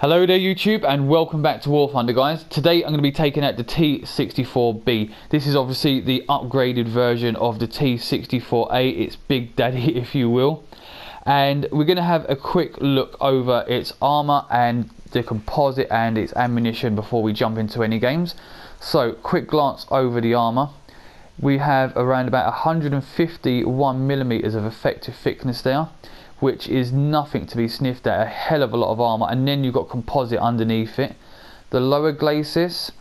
Hello there YouTube, and welcome back to War Thunder, guys. Today I'm going to be taking out the T64B. This is obviously the upgraded version of the T64A, its big daddy if you will. And we're going to have a quick look over its armor and the composite and its ammunition before we jump into any games. So quick glance over the armor. We have around about 151mm of effective thickness there, which is nothing to be sniffed at, a hell of a lot of armor. And then you've got composite underneath it. The lower glacis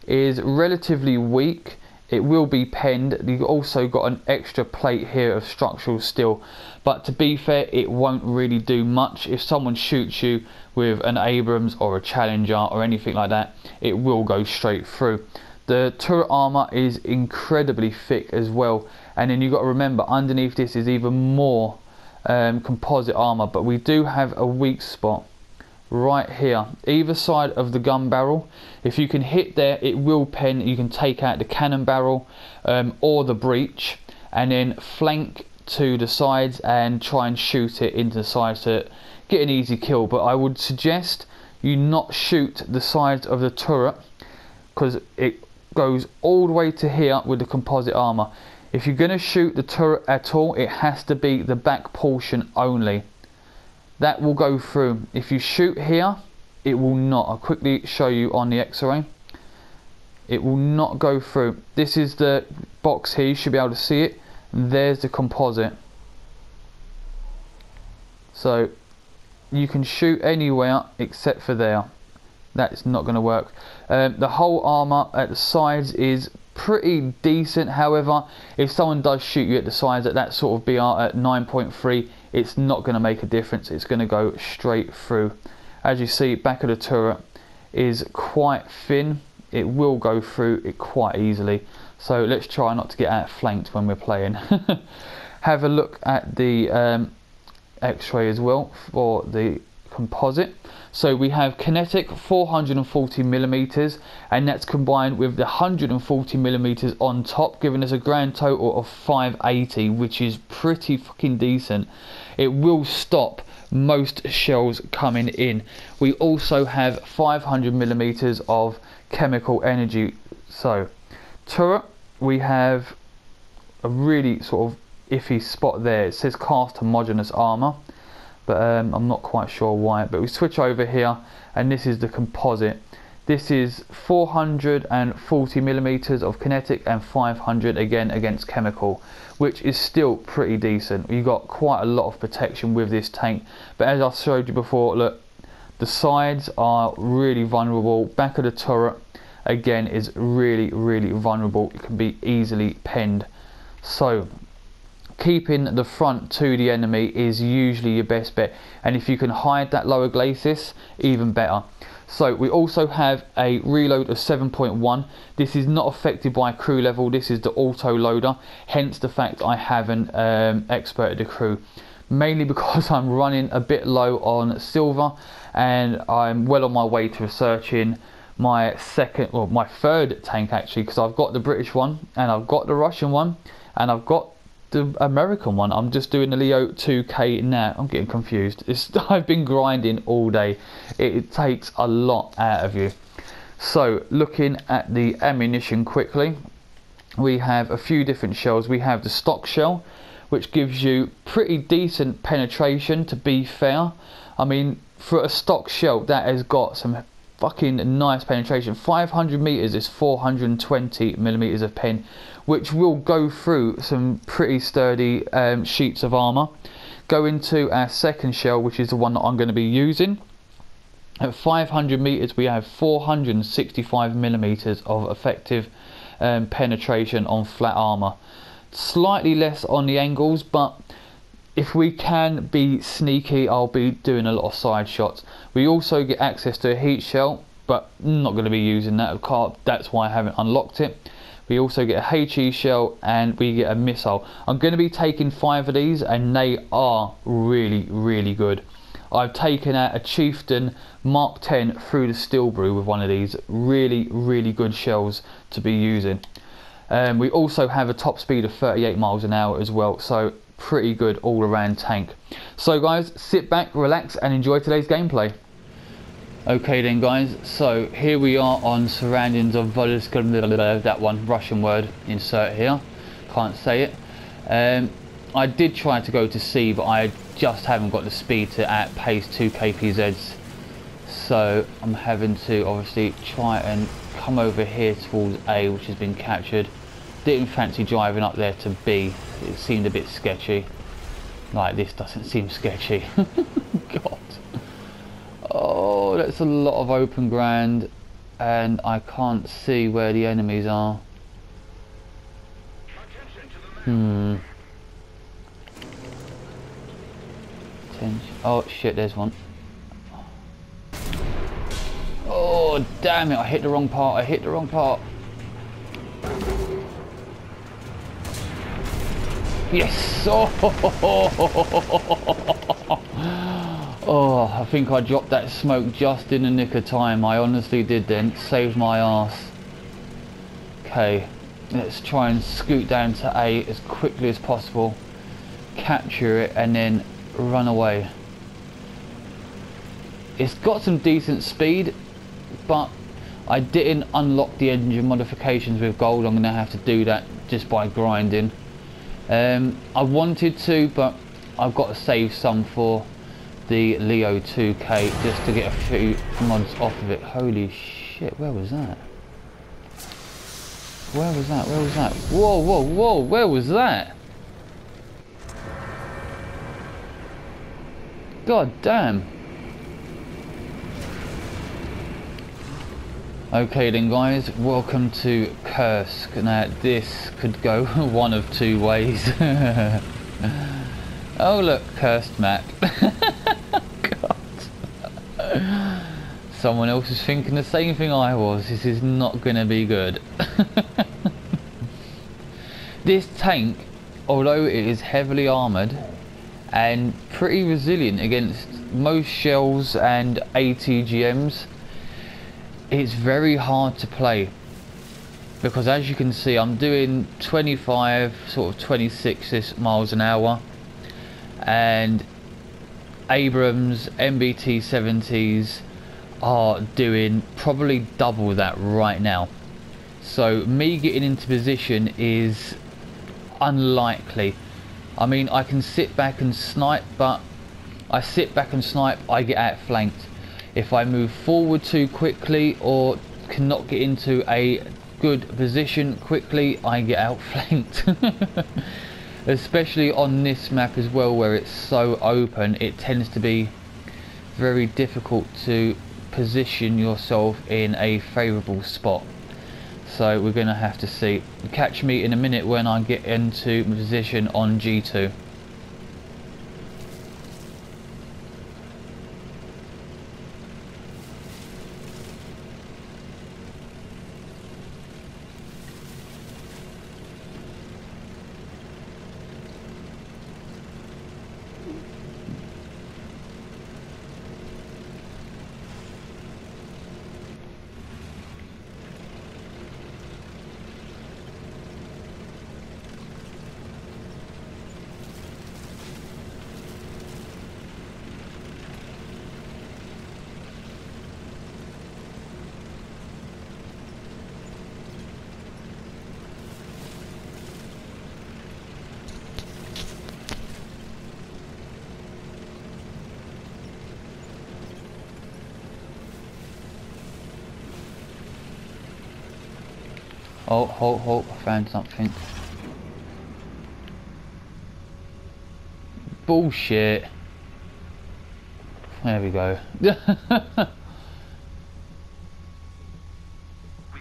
is relatively weak. It will be penned. You've also got an extra plate here of structural steel, but to be fair, it won't really do much. If someone shoots you with an Abrams or a Challenger or anything like that, it will go straight through. The turret armor is incredibly thick as well, and then you've got to remember underneath this is even more composite armor, but we do have a weak spot right here, either side of the gun barrel. If you can hit there, it will pen. You can take out the cannon barrel or the breech, and then flank to the sides and try and shoot it into the sides to get an easy kill. But I would suggest you not shoot the sides of the turret, because it goes all the way to here with the composite armor. If you're going to shoot the turret at all, it has to be the back portion only. That will go through. If you shoot here, it will not. I'll quickly show you on the X-ray. It will not go through. This is the box here, you should be able to see it. And there's the composite. So you can shoot anywhere except for there. That's not going to work. The whole armor at the sides is pretty decent. However, if someone does shoot you at the sides at that sort of BR at 9.3, it's not going to make a difference. It's going to go straight through. As you see, back of the turret is quite thin. It will go through it quite easily. So let's try not to get outflanked when we're playing. Have a look at the X-ray as well for the composite. So we have kinetic 440mm, and that's combined with the 140mm on top, giving us a grand total of 580, which is pretty fucking decent. It will stop most shells coming in. We also have 500mm of chemical energy. So turret, we have a really sort of iffy spot there. It says cast homogeneous armor, but I'm not quite sure why. But we switch over here, and this is the composite. This is 440mm of kinetic and 500 again against chemical, which is still pretty decent. You've got quite a lot of protection with this tank. But as I showed you before, look, the sides are really vulnerable. Back of the turret again is really vulnerable. It can be easily penned. So keeping the front to the enemy is usually your best bet, and if you can hide that lower glacis, even better. So we also have a reload of 7.1. This is not affected by crew level. This is the auto loader, hence the fact I haven't experted the crew, mainly because I'm running a bit low on silver, and I'm well on my way to researching my my third tank actually, because I've got the British one, and I've got the Russian one, and I've got the American one. I'm just doing the Leo 2K now. I'm getting confused. I've been grinding all day. It takes a lot out of you. So looking at the ammunition quickly, we have a few different shells. We have the stock shell, which gives you pretty decent penetration, to be fair. I mean, for a stock shell, that has got some fucking nice penetration. 500 meters is 420mm of pen, which will go through some pretty sturdy sheets of armor. Go into our second shell, which is the one that I'm going to be using. At 500 meters, we have 465mm of effective penetration on flat armor. Slightly less on the angles, but if we can be sneaky, I'll be doing a lot of side shots. We also get access to a heat shell, but I'm not going to be using that. That's why I haven't unlocked it. We also get a HE shell, and we get a missile. I'm going to be taking 5 of these, and they are really good. I've taken out a Chieftain Mark 10 through the steel brew with one of these. Really good shells to be using. We also have a top speed of 38 miles an hour as well, so pretty good all around tank. So guys, sit back, relax and enjoy today's gameplay. Okay then guys, so here we are on surroundings of Volsk, that one, Russian word, insert here, can't say it. I did try to go to C, but I just haven't got the speed to outpace 2 KPZs. So I'm having to obviously try and come over here towards A, which has been captured. Didn't fancy driving up there to B, it seemed a bit sketchy. Like, this doesn't seem sketchy. God. Oh, that's a lot of open ground, and I can't see where the enemies are. Oh shit, there's one. Oh damn it, I hit the wrong part, I hit the wrong part. Yes! Oh, I think I dropped that smoke just in the nick of time. I honestly did then. Saved my ass. Okay, let's try and scoot down to A as quickly as possible. Capture it and then run away. It's got some decent speed, but I didn't unlock the engine modifications with gold. I'm going to have to do that just by grinding. I wanted to, but I've got to save some for the Leo 2K just to get a few mods off of it. Holy shit, where was that? Where was that? Where was that? Whoa, whoa, whoa, where was that? God damn. Okay then guys, welcome to Kursk. Now this could go one of 2 ways. Oh look, cursed map. God. Someone else is thinking the same thing I was. This is not going to be good. This tank, although it is heavily armoured and pretty resilient against most shells and ATGMs, it's very hard to play. Because as you can see, I'm doing 25, sort of 26 miles an hour. And Abrams MBT 70s are doing probably double that right now. So me getting into position is unlikely. I mean, I can sit back and snipe, but I sit back and snipe, I get outflanked. If I move forward too quickly or cannot get into a good position quickly, I get outflanked. Especially on this map as well, where it's so open, it tends to be very difficult to position yourself in a favourable spot. So we're going to have to see. Catch me in a minute when I get into position on G2. Oh, I found something. Bullshit. There we go. We've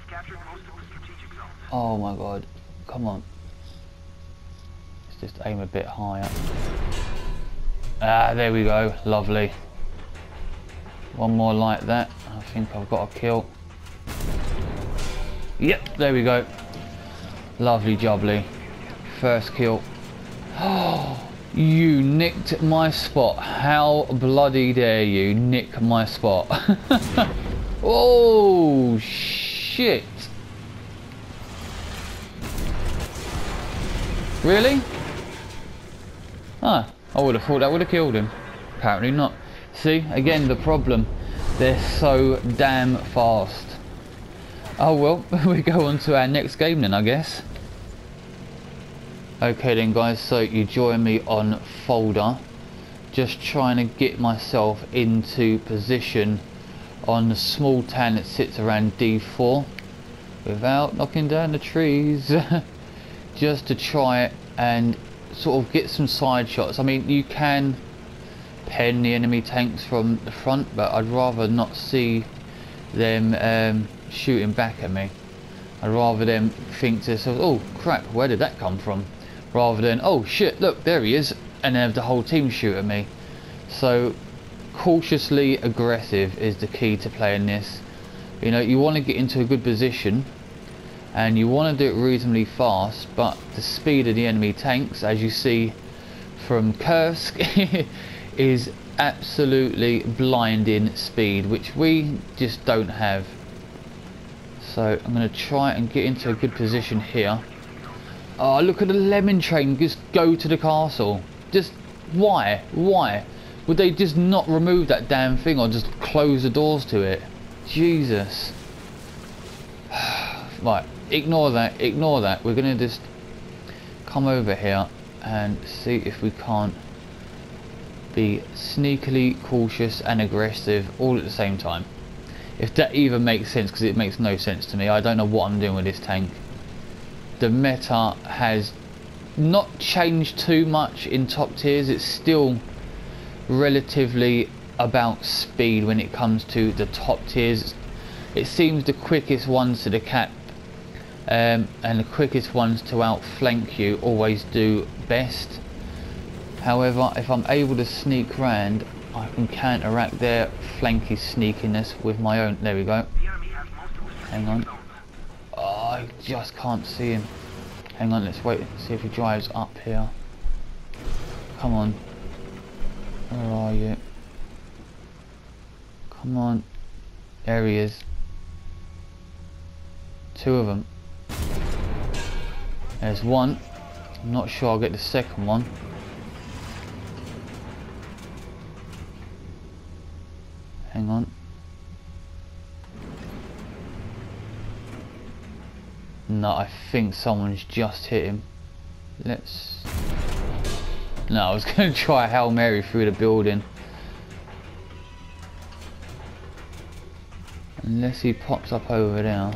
captured most of the strategic zones. Oh my god. Come on. Let's just aim a bit higher. Ah, there we go. Lovely. One more like that. I think I've got a kill. Yep, there we go. Lovely jubbly. First kill. Oh, you nicked my spot. How bloody dare you nick my spot. Oh, shit. Really? Ah, I would have thought that would have killed him. Apparently not. See, again, the problem. They're so damn fast. Oh well, we go on to our next game then, I guess. Okay then guys, so you join me on folder. Just trying to get myself into position on the small town that sits around D4 without knocking down the trees. Just to try and sort of get some side shots. I mean, you can pen the enemy tanks from the front, but I'd rather not see them shooting back at me. I'd rather them think to themselves, oh crap, where did that come from? Rather than, oh shit, look, there he is, and have the whole team shoot at me. So cautiously aggressive is the key to playing this. You know, you want to get into a good position and you want to do it reasonably fast, but the speed of the enemy tanks, as you see from Kursk, is absolutely blinding speed, which we just don't have. So I'm going to try and get into a good position here. Oh, look at the lemon train just go to the castle. Just why would they just not remove that damn thing or just close the doors to it? Jesus. Right, ignore that. We're going to just come over here and see if we can't be sneakily cautious and aggressive all at the same time. If that even makes sense, because it makes no sense to me. I don't know what I'm doing with this tank. The meta has not changed too much in top tiers. It's still relatively about speed when it comes to the top tiers. It seems the quickest ones to the cap and the quickest ones to outflank you always do best. However, if I'm able to sneak round, I can counteract their flanky sneakiness with my own. There we go. Hang on. Oh, I just can't see him. Hang on, let's wait and see if he drives up here. Come on. Where are you? Come on. There he is. Two of them. There's one. I'm not sure I'll get the second one. Hang on. No, I think someone's just hit him. Let's... No, I was going to try a Hail Mary through the building. Unless he pops up over there.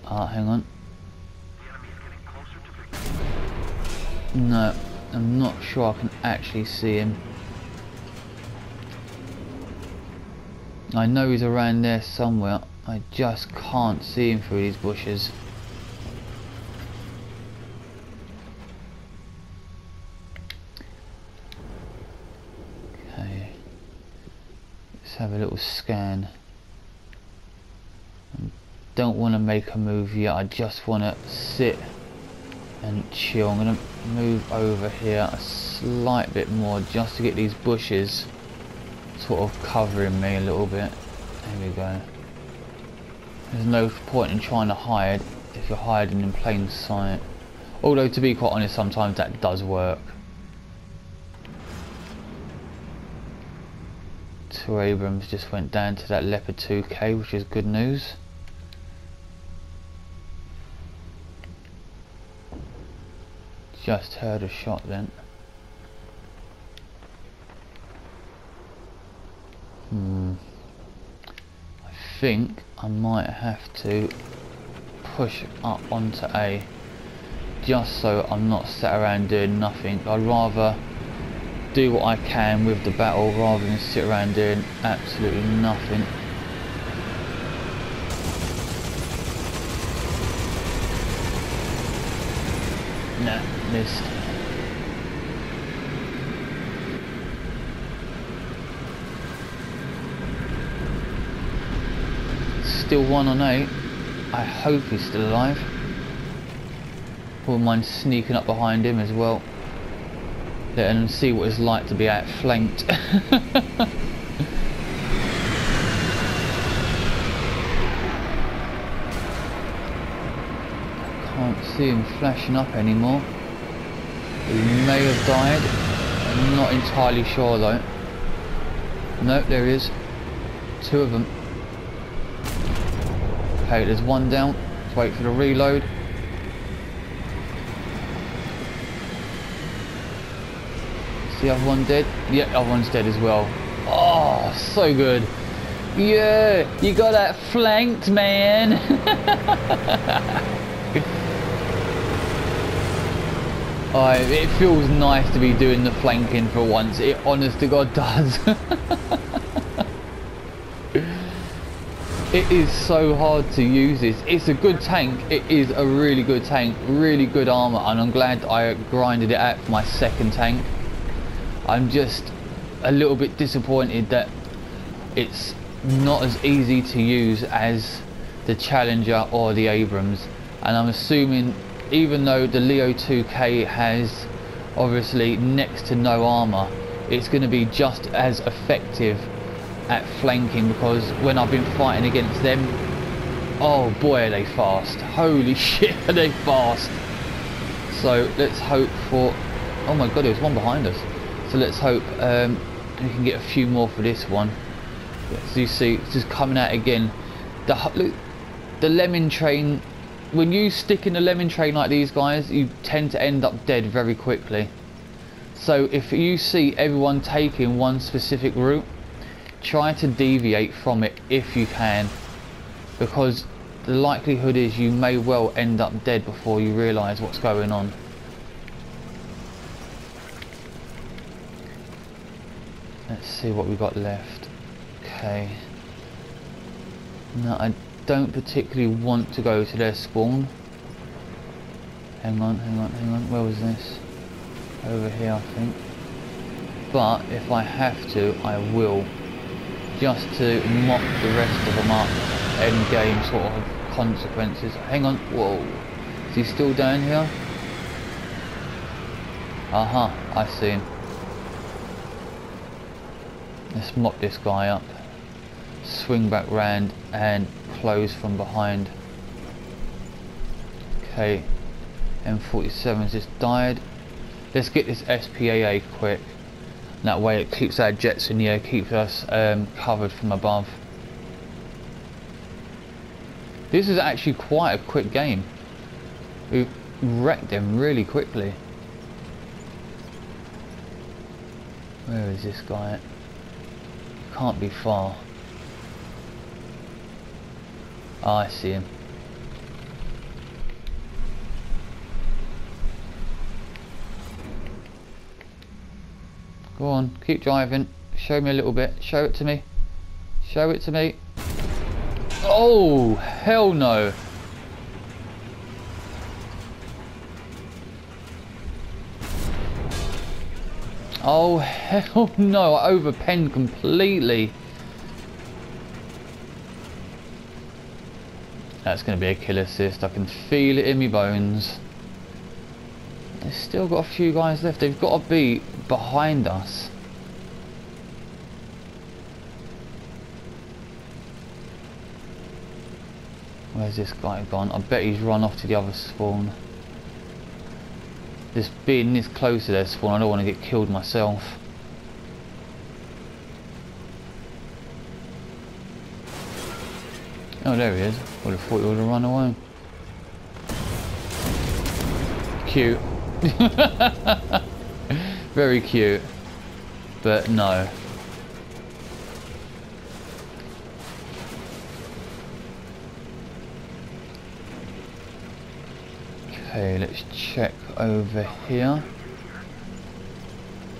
Ah, hang on. No, I'm not sure I can actually see him. I know he's around there somewhere. I just can't see him through these bushes. Okay. Let's have a little scan. Don't want to make a move yet. I just want to sit and chill. I'm going to move over here a slight bit more just to get these bushes sort of covering me a little bit. There we go. There's no point in trying to hide if you're hiding in plain sight. Although, to be quite honest, sometimes that does work. Two Abrams just went down to that Leopard 2K, which is good news. Just heard a shot then. I think I might have to push up onto A, just so I'm not sat around doing nothing. I'd rather do what I can with the battle rather than sit around doing absolutely nothing. Nah, missed. Still 1 on 8. I hope he's still alive. Wouldn't mind sneaking up behind him as well. Letting him see what it's like to be outflanked. Can't see him flashing up anymore. He may have died. I'm not entirely sure though. Nope, there he is. 2 of them. Okay, there's 1 down. Let's wait for the reload. Is the other one dead? Yeah, the other one's dead as well. Oh, so good. Yeah, you got that flanked, man. Oh, it feels nice to be doing the flanking for once. It honest to God does. It is so hard to use this. It's a good tank. It is a really good tank. Really good armor, and I'm glad I grinded it out for my 2nd tank. I'm just a little bit disappointed that it's not as easy to use as the Challenger or the Abrams, and I'm assuming even though the Leo 2K has obviously next to no armor, it's going to be just as effective at flanking, because when I've been fighting against them, oh boy are they fast. Holy shit are they fast. So let's hope for, oh my god, there's one behind us. So let's hope we can get a few more for this one. As you see, it's just coming out again. The lemon train, when you stick in the lemon train like these guys, you tend to end up dead very quickly. So if you see everyone taking one specific route, try to deviate from it if you can, because the likelihood is you may well end up dead before you realise what's going on. Let's see what we've got left. Okay. No, I don't particularly want to go to their spawn. Hang on. Where was this? Over here, I think. But if I have to, I will. Just to mop the rest of them up. End game sort of consequences. Hang on. Whoa. Is he still down here? Aha, I see him. Let's mop this guy up. Swing back round and close from behind. Okay, M47's just died. Let's get this SPAA quick. That way it keeps our jets in the air, keeps us covered from above. This is actually quite a quick game. We wrecked them really quickly. Where is this guy at? Can't be far. Oh, I see him. Go on, keep driving. Show me a little bit. Show it to me. Show it to me. Oh, hell no. Oh, hell no. I overpenned completely. That's going to be a kill assist. I can feel it in my bones. They've still got a few guys left. They've got to be behind us. Where's this guy gone? I bet he's run off to the other spawn. Just being this close to their spawn, I don't want to get killed myself. Oh, there he is. Would have thought he would have run away. Cute. Very cute. But no. Okay, let's check over here.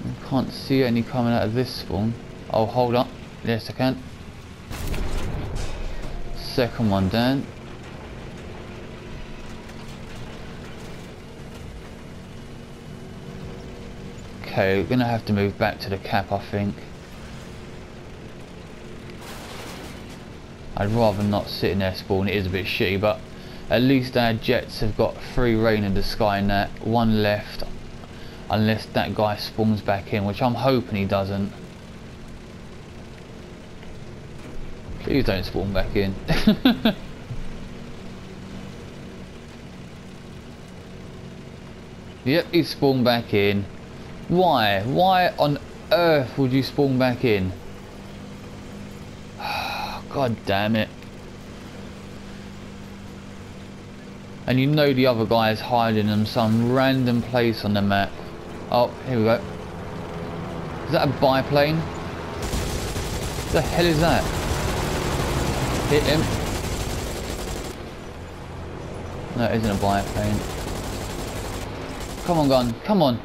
I can't see any coming out of this spawn. Oh, hold up. Yes, I can. Second one down. Okay, we're gonna have to move back to the cap, I think. I'd rather not sit in their spawn. It is a bit shitty, but at least our jets have got free reign of the sky and that. One left, unless that guy spawns back in, which I'm hoping he doesn't. Please don't spawn back in. Yep, he spawned back in. Why? Why on earth would you spawn back in? God damn it. And you know the other guy is hiding in some random place on the map. Oh, here we go. Is that a biplane? What the hell is that? Hit him. No, it isn't a biplane. Come on, gun. Come on.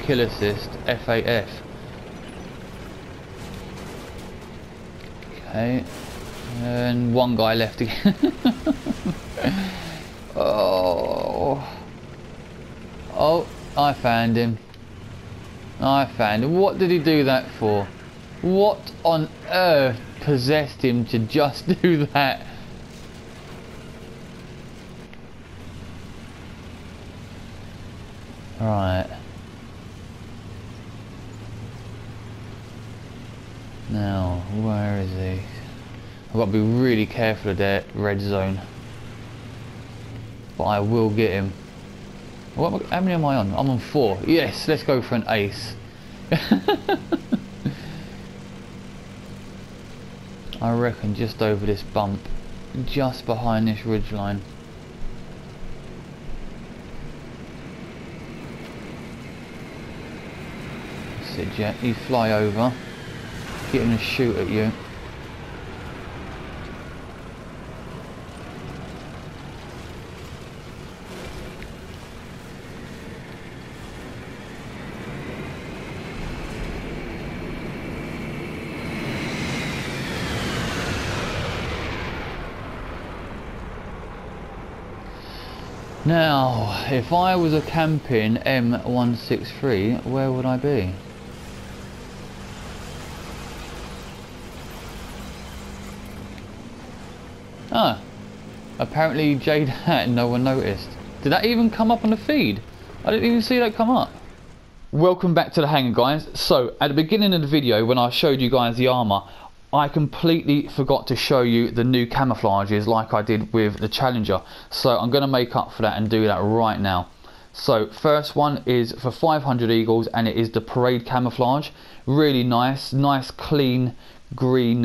Kill assist. FAF. Okay. And one guy left again. Oh. Oh, I found him. I found him. What did he do that for? What on earth possessed him to just do that? Right. Now, where is he? I've got to be really careful of that red zone. But I will get him. How many am I on? I'm on 4. Yes, let's go for an ace. I reckon just over this bump. Just behind this ridgeline. That's it, Jet. You fly over. Get him to shoot at you. Now, if I was a camping M163, where would I be? Ah, apparently Jade Hat, no one noticed. Did that even come up on the feed? I didn't even see that come up. Welcome back to the hangar, guys. So, at the beginning of the video, when I showed you guys the armour, I completely forgot to show you the new camouflages like I did with the Challenger. So I'm going to make up for that and do that right now. So first one is for 500 Eagles, and it is the parade camouflage. Really nice clean green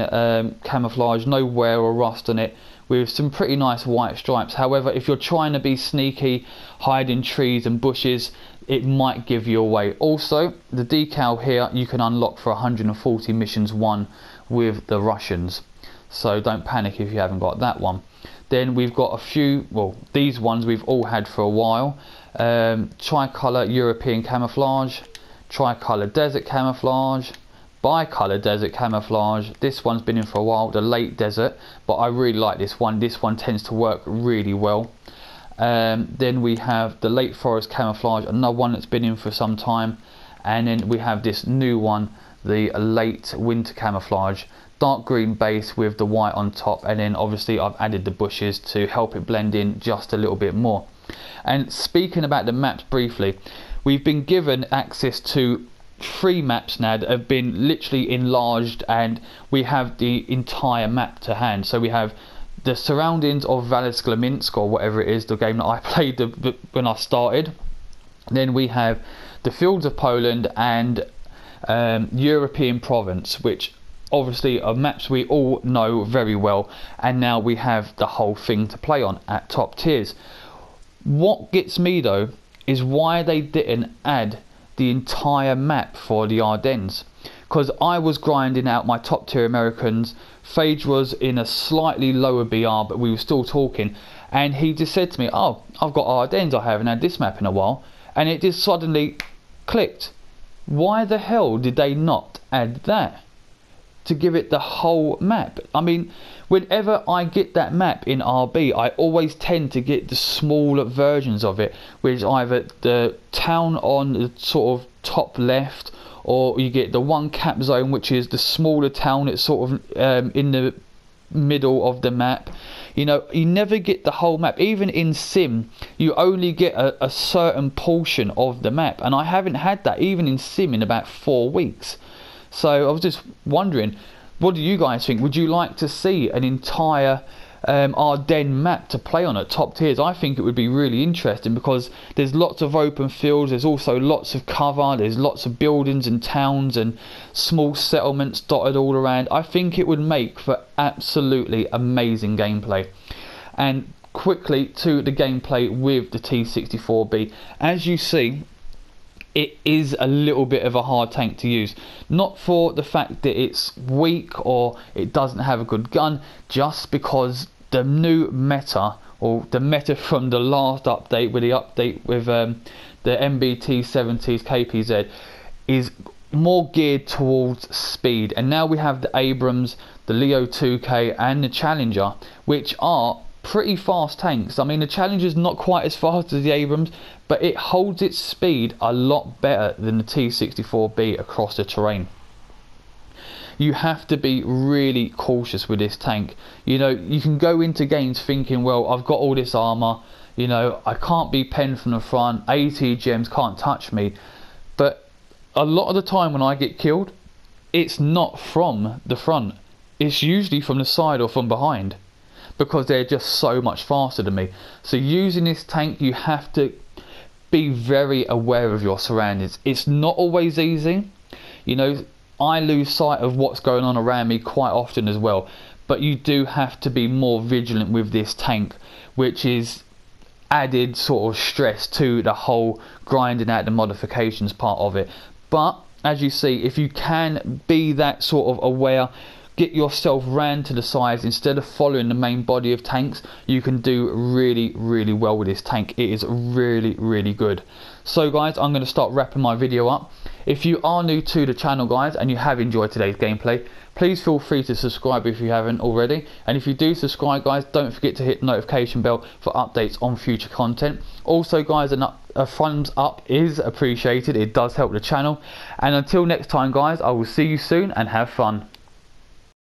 camouflage, no wear or rust on it, with some pretty nice white stripes. However, if you're trying to be sneaky, hide in trees and bushes, it might give you away. Also, the decal here you can unlock for 140 missions 1 with the Russians, so don't panic if you haven't got that one. Then we've got a few, well, these ones we've all had for a while. Tricolour European camouflage, tricolour desert camouflage, bicolour desert camouflage. This one's been in for a while, the late desert, but I really like this one. This one tends to work really well. Then we have the late forest camouflage, another one that's been in for some time. And then we have this new one, the late winter camouflage, dark green base with the white on top, and then obviously I've added the bushes to help it blend in just a little bit more. And speaking about the maps briefly, we've been given access to 3 maps now that have been literally enlarged, and we have the entire map to hand. So we have the surroundings of Valles-Glaminsk, or whatever it is, the game that I played when I started. Then we have the fields of Poland and European province, which obviously are maps we all know very well, and now we have the whole thing to play on at top tiers. What gets me though is why they didn't add the entire map for the Ardennes, because I was grinding out my top tier Americans. Phage was in a slightly lower BR, but we were still talking, and he just said to me, oh, I've got Ardennes, I haven't had this map in a while, and it just suddenly clicked. Why the hell did they not add that to give it the whole map? I mean, whenever I get that map in RB, I always tend to get the smaller versions of it, which is either the town on the sort of top left, or you get the one cap zone, which is the smaller town. It's sort of in the middle of the map. You know, you never get the whole map. Even in Sim, you only get a certain portion of the map, and I haven't had that even in Sim in about 4 weeks. So I was just wondering, what do you guys think? Would you like to see an entire Ardennes map to play on at top tiers, I think it would be really interesting, because there's lots of open fields, there's also lots of cover, there's lots of buildings and towns and small settlements dotted all around. I think it would make for absolutely amazing gameplay. And quickly to the gameplay with the T64B. As you see, it is a little bit of a hard tank to use, not for the fact that it's weak or it doesn't have a good gun, just because the new meta, or the meta from the last update, with the update with the MBT-70s KPZ, is more geared towards speed. And now we have the Abrams, the Leo 2K and the Challenger, which are pretty fast tanks. I mean, the Challenger's not quite as fast as the Abrams, but it holds its speed a lot better than the T64B across the terrain. You have to be really cautious with this tank. You know, you can go into games thinking, well, I've got all this armor, you know, I can't be penned from the front, ATGMs can't touch me. But a lot of the time when I get killed, it's not from the front, it's usually from the side or from behind, because they're just so much faster than me. So using this tank, you have to be very aware of your surroundings. It's not always easy, you know, I lose sight of what's going on around me quite often as well, but you do have to be more vigilant with this tank, which is added sort of stress to the whole grinding out the modifications part of it. But as you see, if you can be that sort of aware, get yourself round to the sides instead of following the main body of tanks, you can do really, really well with this tank. It is really, really good. So guys, I'm going to start wrapping my video up. If you are new to the channel, guys, and you have enjoyed today's gameplay, please feel free to subscribe if you haven't already. And if you do subscribe, guys, don't forget to hit the notification bell for updates on future content. Also, guys, a thumbs up is appreciated. It does help the channel. And until next time, guys, I will see you soon and have fun.